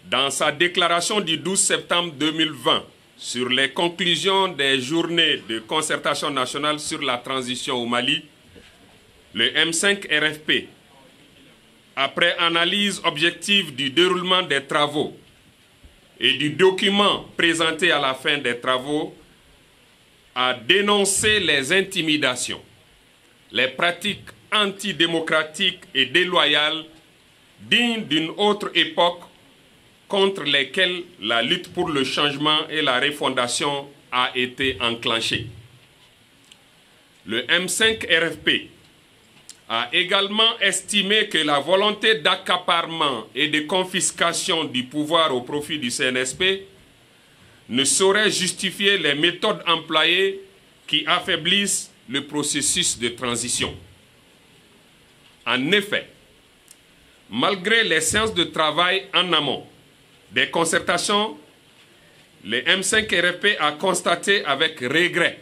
Dans sa déclaration du 12 septembre 2020 sur les conclusions des journées de concertation nationale sur la transition au Mali, le M5 RFP, après analyse objective du déroulement des travaux et du document présenté à la fin des travaux, a dénoncé les intimidations, les pratiques antidémocratiques et déloyales dignes d'une autre époque contre lesquelles la lutte pour le changement et la refondation a été enclenchée. Le M5 RFP a également estimé que la volonté d'accaparement et de confiscation du pouvoir au profit du CNSP ne saurait justifier les méthodes employées qui affaiblissent le processus de transition. En effet, malgré les séances de travail en amont des concertations, le M5 RFP a constaté avec regret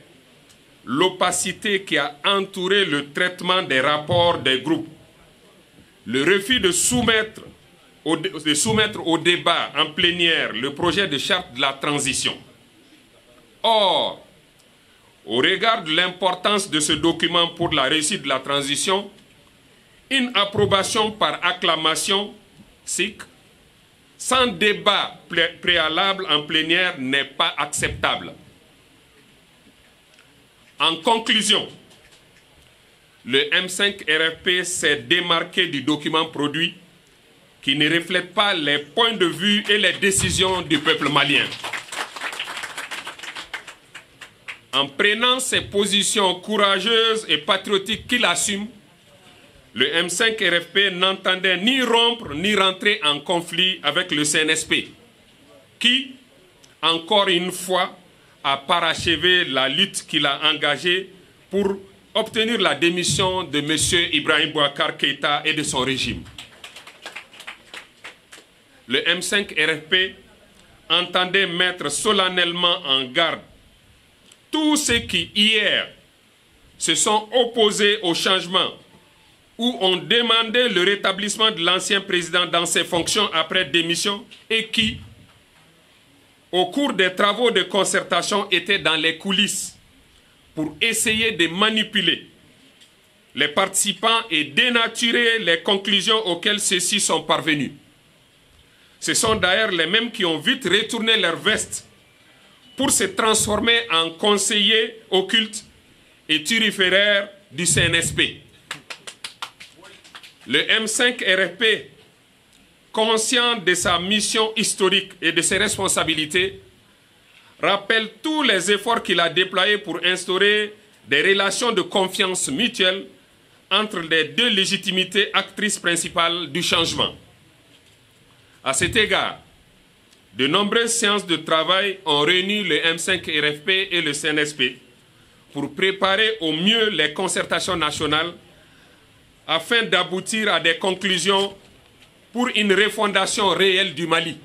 l'opacité qui a entouré le traitement des rapports des groupes, le refus de soumettre au débat en plénière le projet de charte de la transition. Or, au regard de l'importance de ce document pour la réussite de la transition, une approbation par acclamation, SIC, sans débat préalable en plénière n'est pas acceptable. En conclusion, le M5 RFP s'est démarqué du document produit qui ne reflète pas les points de vue et les décisions du peuple malien. En prenant ces positions courageuses et patriotiques qu'il assume, le M5 RFP n'entendait ni rompre ni rentrer en conflit avec le CNSP, qui, encore une fois, a parachevé la lutte qu'il a engagée pour obtenir la démission de M. Ibrahim Boubacar Keïta et de son régime. Le M5 RFP entendait mettre solennellement en garde tous ceux qui, hier, se sont opposés au changement ou ont demandé le rétablissement de l'ancien président dans ses fonctions après démission et qui, au cours des travaux de concertation, étaient dans les coulisses pour essayer de manipuler les participants et dénaturer les conclusions auxquelles ceux-ci sont parvenus. Ce sont d'ailleurs les mêmes qui ont vite retourné leur veste pour se transformer en conseillers occultes et turiféraires du CNSP. Le M5 RFP, conscient de sa mission historique et de ses responsabilités, rappelle tous les efforts qu'il a déployés pour instaurer des relations de confiance mutuelle entre les deux légitimités actrices principales du changement. À cet égard, de nombreuses séances de travail ont réuni le M5 RFP et le CNSP pour préparer au mieux les concertations nationales afin d'aboutir à des conclusions pour une refondation réelle du Mali.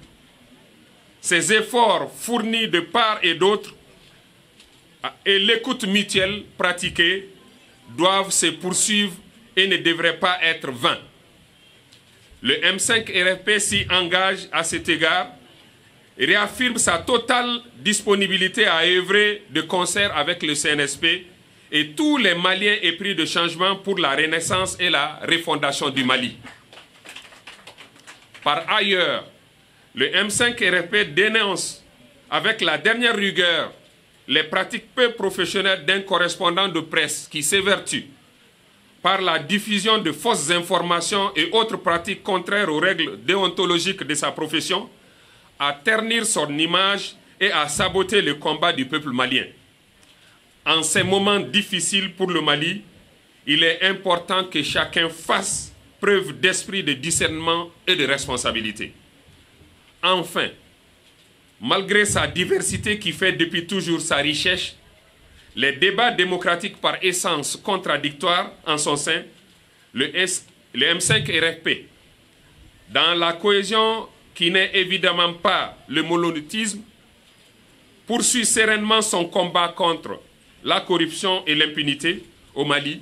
Ces efforts fournis de part et d'autre et l'écoute mutuelle pratiquée doivent se poursuivre et ne devraient pas être vains. Le M5 RFP s'y engage à cet égard et réaffirme sa totale disponibilité à œuvrer de concert avec le CNSP et tous les Maliens épris de changement pour la renaissance et la refondation du Mali. Par ailleurs, le M5 RFP dénonce avec la dernière rigueur les pratiques peu professionnelles d'un correspondant de presse qui s'évertue par la diffusion de fausses informations et autres pratiques contraires aux règles déontologiques de sa profession, à ternir son image et à saboter le combat du peuple malien. En ces moments difficiles pour le Mali, il est important que chacun fasse preuve d'esprit de discernement et de responsabilité. Enfin, malgré sa diversité qui fait depuis toujours sa richesse, les débats démocratiques par essence contradictoires en son sein, le M5 RFP, dans la cohésion qui n'est évidemment pas le monolithisme, poursuit sereinement son combat contre la corruption et l'impunité au Mali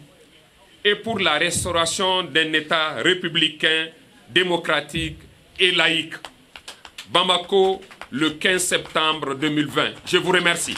et pour la restauration d'un État républicain, démocratique et laïque. Bamako, le 15 septembre 2020. Je vous remercie.